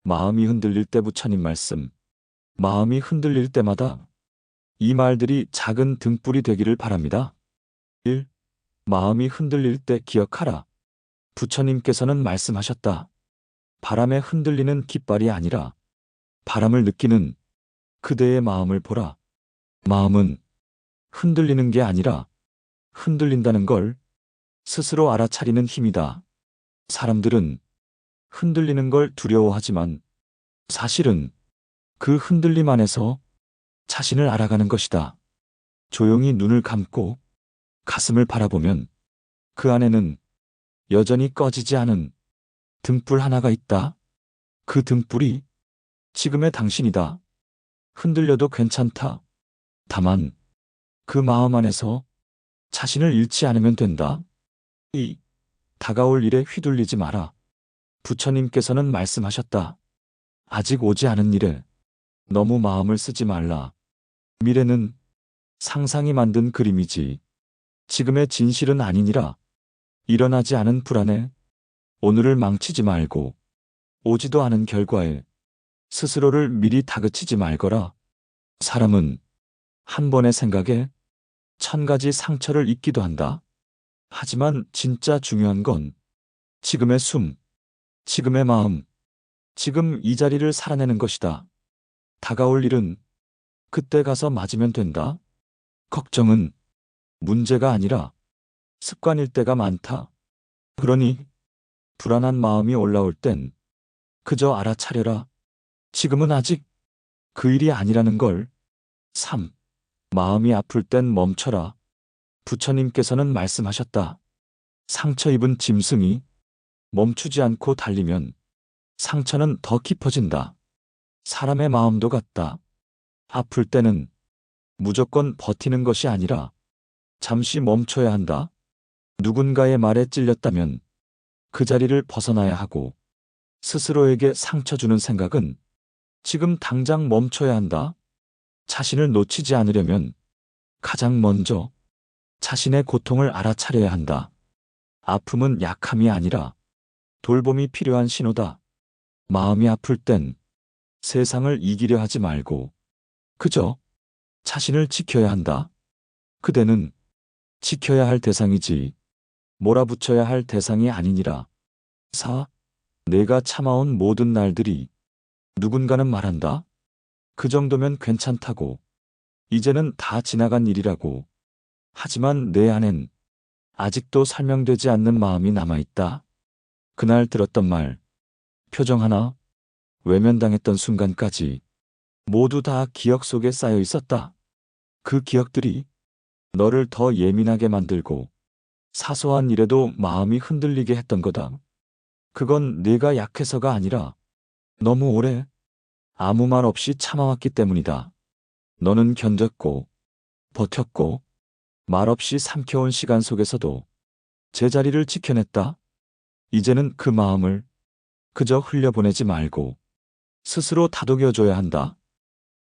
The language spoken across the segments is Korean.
마음이 흔들릴 때 부처님 말씀. 마음이 흔들릴 때마다 이 말들이 작은 등불이 되기를 바랍니다. 1. 마음이 흔들릴 때 기억하라. 부처님께서는 말씀하셨다. 바람에 흔들리는 깃발이 아니라 바람을 느끼는 그대의 마음을 보라. 마음은 흔들리는 게 아니라 흔들린다는 걸 스스로 알아차리는 힘이다. 사람들은 흔들리는 걸 두려워하지만 사실은 그 흔들림 안에서 자신을 알아가는 것이다. 조용히 눈을 감고 가슴을 바라보면 그 안에는 여전히 꺼지지 않은 등불 하나가 있다. 그 등불이 지금의 당신이다. 흔들려도 괜찮다. 다만 그 마음 안에서 자신을 잃지 않으면 된다. 이 다가올 일에 휘둘리지 마라. 부처님께서는 말씀하셨다. 아직 오지 않은 일에 너무 마음을 쓰지 말라. 미래는 상상이 만든 그림이지 지금의 진실은 아니니라. 일어나지 않은 불안에 오늘을 망치지 말고 오지도 않은 결과에 스스로를 미리 다그치지 말거라. 사람은 한 번의 생각에 1000가지 상처를 입기도 한다. 하지만 진짜 중요한 건 지금의 숨, 지금의 마음, 지금 이 자리를 살아내는 것이다. 다가올 일은 그때 가서 맞으면 된다. 걱정은 문제가 아니라 습관일 때가 많다. 그러니 불안한 마음이 올라올 땐 그저 알아차려라. 지금은 아직 그 일이 아니라는 걸. 3. 마음이 아플 땐 멈춰라. 부처님께서는 말씀하셨다. 상처 입은 짐승이 멈추지 않고 달리면 상처는 더 깊어진다. 사람의 마음도 같다. 아플 때는 무조건 버티는 것이 아니라 잠시 멈춰야 한다. 누군가의 말에 찔렸다면 그 자리를 벗어나야 하고 스스로에게 상처 주는 생각은 지금 당장 멈춰야 한다. 자신을 놓치지 않으려면 가장 먼저 자신의 고통을 알아차려야 한다. 아픔은 약함이 아니라 돌봄이 필요한 신호다. 마음이 아플 땐 세상을 이기려 하지 말고 그저 자신을 지켜야 한다. 그대는 지켜야 할 대상이지 몰아붙여야 할 대상이 아니니라. 4. 내가 참아온 모든 날들이 누군가는 말한다. 그 정도면 괜찮다고. 이제는 다 지나간 일이라고. 하지만 내 안엔 아직도 설명되지 않는 마음이 남아있다. 그날 들었던 말, 표정 하나, 외면당했던 순간까지 모두 다 기억 속에 쌓여 있었다. 그 기억들이 너를 더 예민하게 만들고 사소한 일에도 마음이 흔들리게 했던 거다. 그건 네가 약해서가 아니라 너무 오래 아무 말 없이 참아왔기 때문이다. 너는 견뎠고 버텼고 말없이 삼켜온 시간 속에서도 제자리를 지켜냈다. 이제는 그 마음을 그저 흘려보내지 말고 스스로 다독여줘야 한다.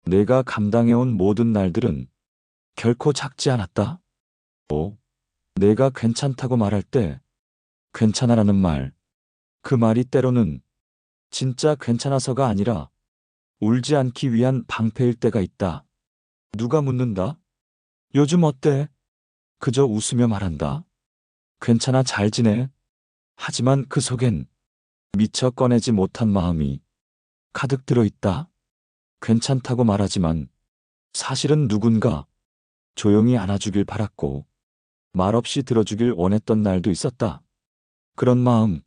내가 감당해온 모든 날들은 결코 작지 않았다. 5. 내가 괜찮다고 말할 때 괜찮아라는 말, 그 말이 때로는 진짜 괜찮아서가 아니라 울지 않기 위한 방패일 때가 있다. 누가 묻는다. 요즘 어때? 그저 웃으며 말한다. 괜찮아, 잘 지내. 하지만 그 속엔 미처 꺼내지 못한 마음이 가득 들어있다. 괜찮다고 말하지만 사실은 누군가 조용히 안아주길 바랐고 말없이 들어주길 원했던 날도 있었다. 그런 마음,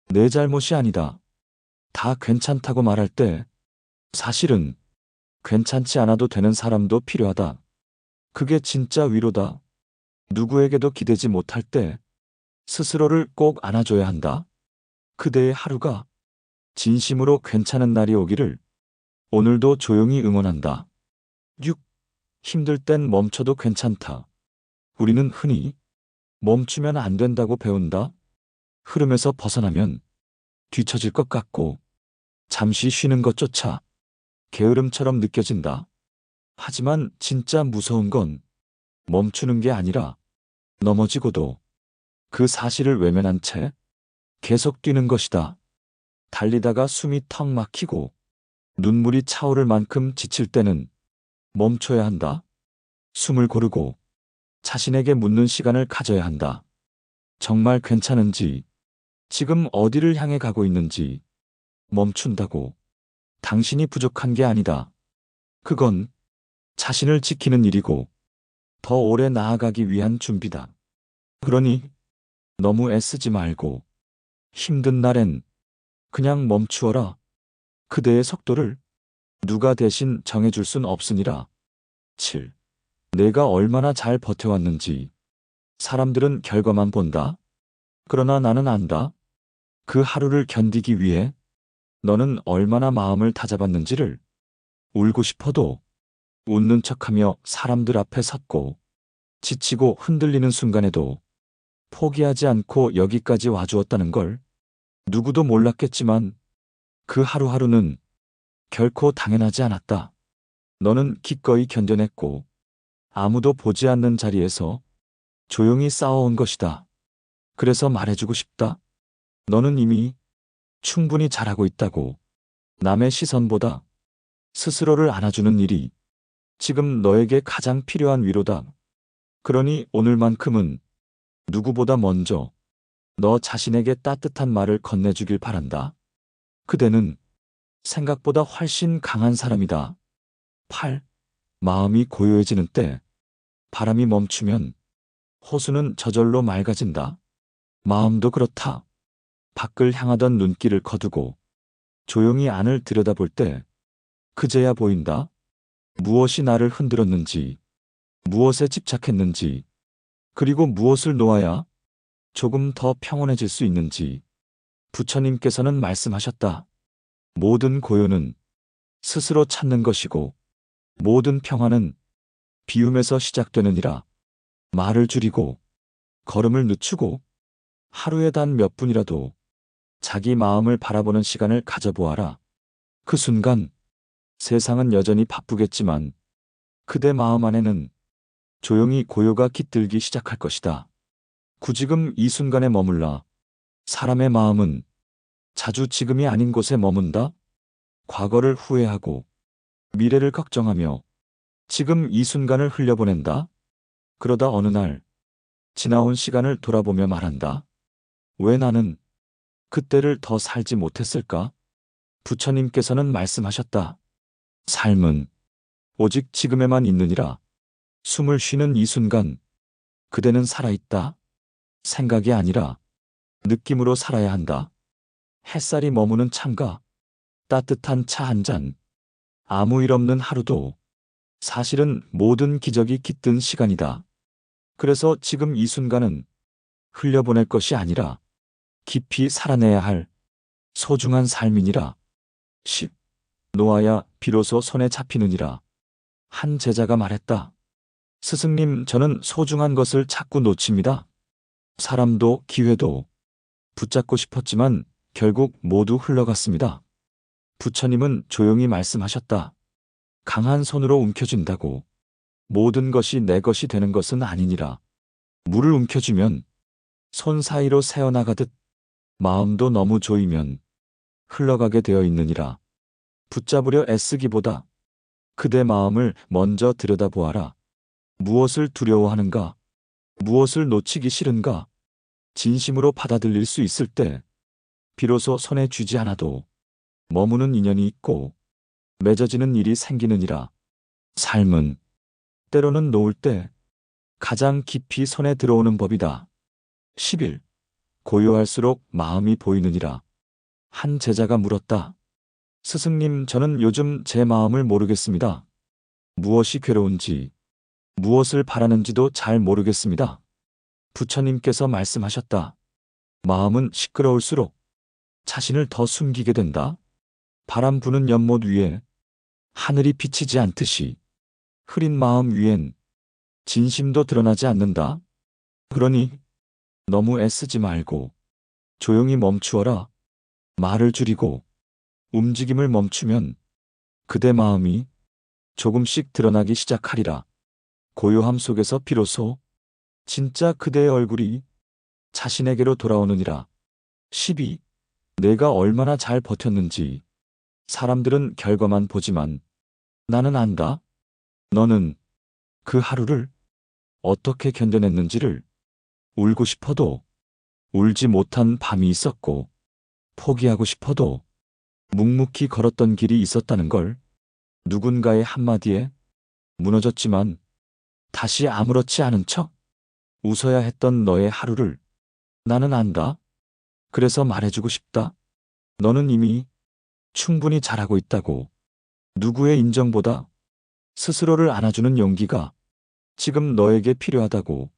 내 잘못이 아니다. 다 괜찮다고 말할 때 사실은 괜찮지 않아도 되는 사람도 필요하다. 그게 진짜 위로다. 누구에게도 기대지 못할 때 스스로를 꼭 안아줘야 한다. 그대의 하루가 진심으로 괜찮은 날이 오기를 오늘도 조용히 응원한다. 6. 힘들 땐 멈춰도 괜찮다. 우리는 흔히 멈추면 안 된다고 배운다. 흐름에서 벗어나면 뒤처질 것 같고 잠시 쉬는 것조차 게으름처럼 느껴진다. 하지만 진짜 무서운 건 멈추는 게 아니라 넘어지고도 그 사실을 외면한 채 계속 뛰는 것이다. 달리다가 숨이 턱 막히고 눈물이 차오를 만큼 지칠 때는 멈춰야 한다. 숨을 고르고 자신에게 묻는 시간을 가져야 한다. 정말 괜찮은지, 지금 어디를 향해 가고 있는지 멈춘다고. 당신이 부족한 게 아니다. 그건 자신을 지키는 일이고 더 오래 나아가기 위한 준비다. 그러니 너무 애쓰지 말고 힘든 날엔 그냥 멈추어라. 그대의 속도를 누가 대신 정해줄 순 없으니라. 7. 내가 얼마나 잘 버텨왔는지 사람들은 결과만 본다. 그러나 나는 안다. 그 하루를 견디기 위해 너는 얼마나 마음을 다잡았는지를. 울고 싶어도 웃는 척하며 사람들 앞에 섰고 지치고 흔들리는 순간에도 포기하지 않고 여기까지 와주었다는 걸 누구도 몰랐겠지만 그 하루하루는 결코 당연하지 않았다. 너는 기꺼이 견뎌냈고 아무도 보지 않는 자리에서 조용히 싸워온 것이다. 그래서 말해주고 싶다. 너는 이미 충분히 잘하고 있다고. 남의 시선보다 스스로를 안아주는 일이 지금 너에게 가장 필요한 위로다. 그러니 오늘만큼은 누구보다 먼저 너 자신에게 따뜻한 말을 건네주길 바란다. 그대는 생각보다 훨씬 강한 사람이다. 8. 마음이 고요해지는 때 바람이 멈추면 호수는 저절로 맑아진다. 마음도 그렇다. 밖을 향하던 눈길을 거두고 조용히 안을 들여다볼 때 그제야 보인다. 무엇이 나를 흔들었는지, 무엇에 집착했는지, 그리고 무엇을 놓아야 조금 더 평온해질 수 있는지. 부처님께서는 말씀하셨다. 모든 고요는 스스로 찾는 것이고 모든 평화는 비움에서 시작되느니라. 말을 줄이고 걸음을 늦추고 하루에 단 몇 분이라도 자기 마음을 바라보는 시간을 가져보아라. 그 순간 세상은 여전히 바쁘겠지만 그대 마음 안에는 조용히 고요가 깃들기 시작할 것이다. 지금 이 순간에 머물라. 사람의 마음은 자주 지금이 아닌 곳에 머문다. 과거를 후회하고 미래를 걱정하며 지금 이 순간을 흘려보낸다. 그러다 어느 날 지나온 시간을 돌아보며 말한다. 왜 나는 그때를 더 살지 못했을까? 부처님께서는 말씀하셨다. 삶은 오직 지금에만 있느니라. 숨을 쉬는 이 순간 그대는 살아있다. 생각이 아니라 느낌으로 살아야 한다. 햇살이 머무는 창가, 따뜻한 차 한 잔, 아무 일 없는 하루도 사실은 모든 기적이 깃든 시간이다. 그래서 지금 이 순간은 흘려보낼 것이 아니라 깊이 살아내야 할 소중한 삶이니라. 10. 놓아야 비로소 손에 잡히느니라. 한 제자가 말했다. 스승님, 저는 소중한 것을 자꾸 놓칩니다. 사람도 기회도 붙잡고 싶었지만 결국 모두 흘러갔습니다. 부처님은 조용히 말씀하셨다. 강한 손으로 움켜쥔다고 모든 것이 내 것이 되는 것은 아니니라. 물을 움켜쥐면 손 사이로 새어나가듯 마음도 너무 조이면 흘러가게 되어 있느니라. 붙잡으려 애쓰기보다 그대 마음을 먼저 들여다보아라. 무엇을 두려워하는가? 무엇을 놓치기 싫은가? 진심으로 받아들일 수 있을 때 비로소 손에 쥐지 않아도 머무는 인연이 있고 맺어지는 일이 생기느니라. 삶은 때로는 놓을 때 가장 깊이 손에 들어오는 법이다. 11. 고요할수록 마음이 보이느니라. 한 제자가 물었다. 스승님, 저는 요즘 제 마음을 모르겠습니다. 무엇이 괴로운지, 무엇을 바라는지도 잘 모르겠습니다. 부처님께서 말씀하셨다. 마음은 시끄러울수록 자신을 더 숨기게 된다. 바람 부는 연못 위에 하늘이 비치지 않듯이 흐린 마음 위엔 진심도 드러나지 않는다. 그러니 너무 애쓰지 말고 조용히 멈추어라. 말을 줄이고 움직임을 멈추면 그대 마음이 조금씩 드러나기 시작하리라. 고요함 속에서 비로소 진짜 그대의 얼굴이 자신에게로 돌아오느니라. 12. 내가 얼마나 잘 버텼는지 사람들은 결과만 보지만 나는 안다. 너는 그 하루를 어떻게 견뎌냈는지를. 울고 싶어도 울지 못한 밤이 있었고, 포기하고 싶어도 묵묵히 걸었던 길이 있었다는 걸. 누군가의 한마디에 무너졌지만 다시 아무렇지 않은 척 웃어야 했던 너의 하루를 나는 안다. 그래서 말해주고 싶다. 너는 이미 충분히 잘하고 있다고. 누구의 인정보다 스스로를 안아주는 용기가 지금 너에게 필요하다고.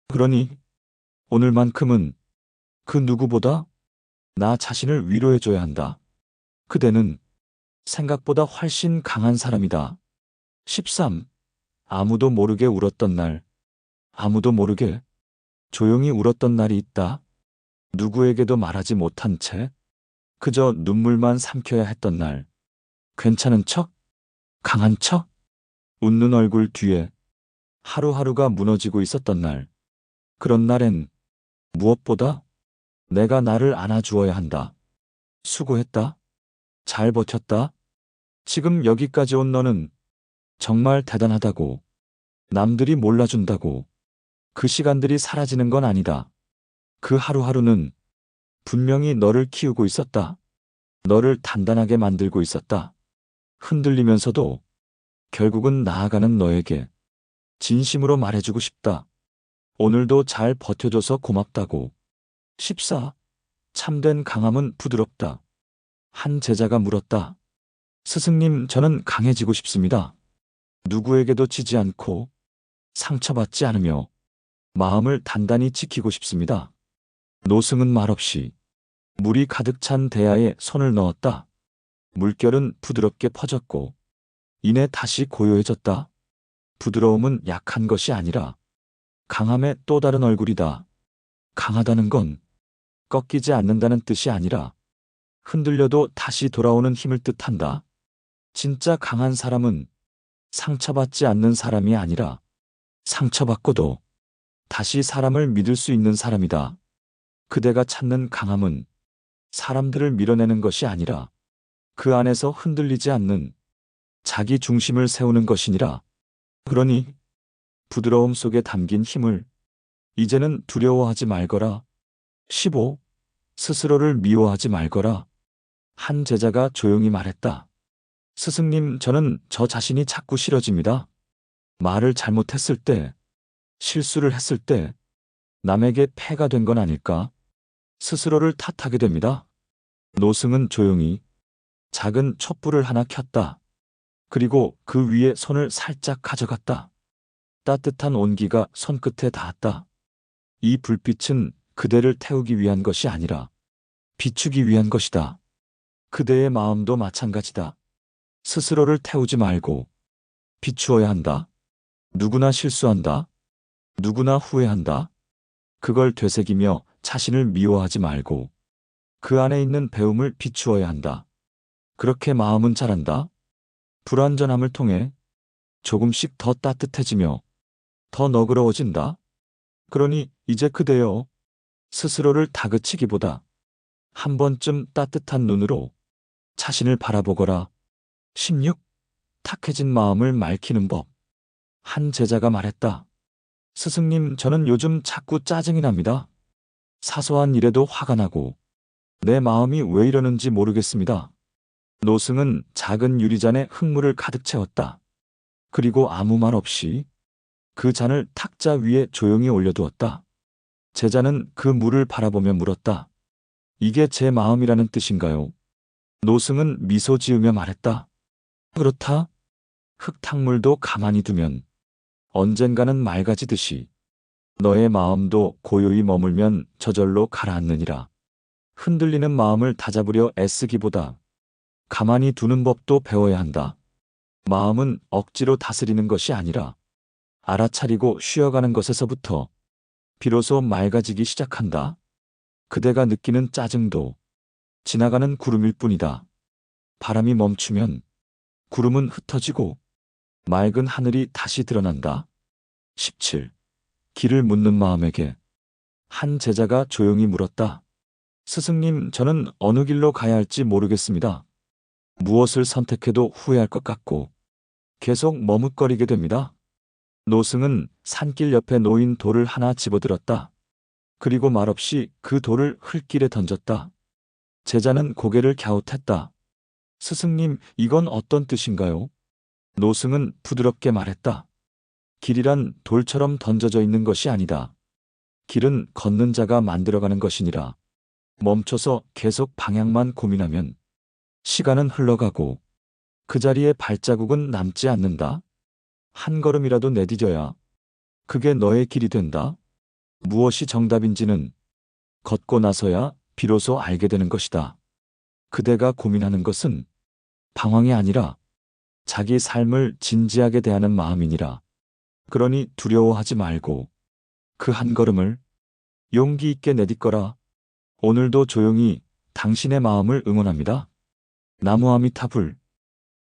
그러니 오늘만큼은 그 누구보다 나 자신을 위로해줘야 한다. 그대는 생각보다 훨씬 강한 사람이다. 13. 아무도 모르게 울었던 날. 아무도 모르게 조용히 울었던 날이 있다. 누구에게도 말하지 못한 채 그저 눈물만 삼켜야 했던 날. 괜찮은 척, 강한 척, 웃는 얼굴 뒤에 하루하루가 무너지고 있었던 날. 그런 날엔 무엇보다 내가 나를 안아주어야 한다. 수고했다. 잘 버텼다. 지금 여기까지 온 너는 정말 대단하다고. 남들이 몰라준다고 그 시간들이 사라지는 건 아니다. 그 하루하루는 분명히 너를 키우고 있었다. 너를 단단하게 만들고 있었다. 흔들리면서도 결국은 나아가는 너에게 진심으로 말해주고 싶다. 오늘도 잘 버텨줘서 고맙다고. 14. 참된 강함은 부드럽다. 한 제자가 물었다. 스승님, 저는 강해지고 싶습니다. 누구에게도 지지 않고 상처받지 않으며 마음을 단단히 지키고 싶습니다. 노승은 말없이 물이 가득 찬 대야에 손을 넣었다. 물결은 부드럽게 퍼졌고 이내 다시 고요해졌다. 부드러움은 약한 것이 아니라 강함의 또 다른 얼굴이다. 강하다는 건 꺾이지 않는다는 뜻이 아니라 흔들려도 다시 돌아오는 힘을 뜻한다. 진짜 강한 사람은 상처받지 않는 사람이 아니라 상처받고도 다시 사람을 믿을 수 있는 사람이다. 그대가 찾는 강함은 사람들을 밀어내는 것이 아니라 그 안에서 흔들리지 않는 자기 중심을 세우는 것이니라. 그러니 부드러움 속에 담긴 힘을 이제는 두려워하지 말거라. 15. 스스로를 미워하지 말거라. 한 제자가 조용히 말했다. 스승님, 저는 저 자신이 자꾸 싫어집니다. 말을 잘못했을 때, 실수를 했을 때, 남에게 폐가 된 건 아닐까? 스스로를 탓하게 됩니다. 노승은 조용히 작은 촛불을 하나 켰다. 그리고 그 위에 손을 살짝 가져갔다. 따뜻한 온기가 손끝에 닿았다. 이 불빛은 그대를 태우기 위한 것이 아니라 비추기 위한 것이다. 그대의 마음도 마찬가지다. 스스로를 태우지 말고 비추어야 한다. 누구나 실수한다. 누구나 후회한다. 그걸 되새기며 자신을 미워하지 말고 그 안에 있는 배움을 비추어야 한다. 그렇게 마음은 자란다. 불완전함을 통해 조금씩 더 따뜻해지며 더 너그러워진다. 그러니 이제 그대여 스스로를 다그치기보다 한 번쯤 따뜻한 눈으로 자신을 바라보거라. 16. 탁해진 마음을 맑히는 법. 한 제자가 말했다. 스승님, 저는 요즘 자꾸 짜증이 납니다. 사소한 일에도 화가 나고 내 마음이 왜 이러는지 모르겠습니다. 노승은 작은 유리잔에 흙물을 가득 채웠다. 그리고 아무 말 없이 그 잔을 탁자 위에 조용히 올려두었다. 제자는 그 물을 바라보며 물었다. 이게 제 마음이라는 뜻인가요? 노승은 미소 지으며 말했다. 그렇다. 흙탕물도 가만히 두면 언젠가는 맑아지듯이 너의 마음도 고요히 머물면 저절로 가라앉느니라. 흔들리는 마음을 다잡으려 애쓰기보다 가만히 두는 법도 배워야 한다. 마음은 억지로 다스리는 것이 아니라 알아차리고 쉬어가는 것에서부터 비로소 맑아지기 시작한다. 그대가 느끼는 짜증도 지나가는 구름일 뿐이다. 바람이 멈추면 구름은 흩어지고 맑은 하늘이 다시 드러난다. 17. 길을 묻는 마음에게 한 제자가 조용히 물었다. 스승님, 저는 어느 길로 가야 할지 모르겠습니다. 무엇을 선택해도 후회할 것 같고 계속 머뭇거리게 됩니다. 노승은 산길 옆에 놓인 돌을 하나 집어들었다. 그리고 말없이 그 돌을 흙길에 던졌다. 제자는 고개를 갸웃했다. 스승님, 이건 어떤 뜻인가요? 노승은 부드럽게 말했다. 길이란 돌처럼 던져져 있는 것이 아니다. 길은 걷는 자가 만들어가는 것이니라. 멈춰서 계속 방향만 고민하면 시간은 흘러가고 그 자리에 발자국은 남지 않는다. 한 걸음이라도 내디뎌야 그게 너의 길이 된다. 무엇이 정답인지는 걷고 나서야 비로소 알게 되는 것이다. 그대가 고민하는 것은 방황이 아니라 자기 삶을 진지하게 대하는 마음이니라. 그러니 두려워하지 말고 그 한 걸음을 용기 있게 내딛거라. 오늘도 조용히 당신의 마음을 응원합니다. 나무 아미타불.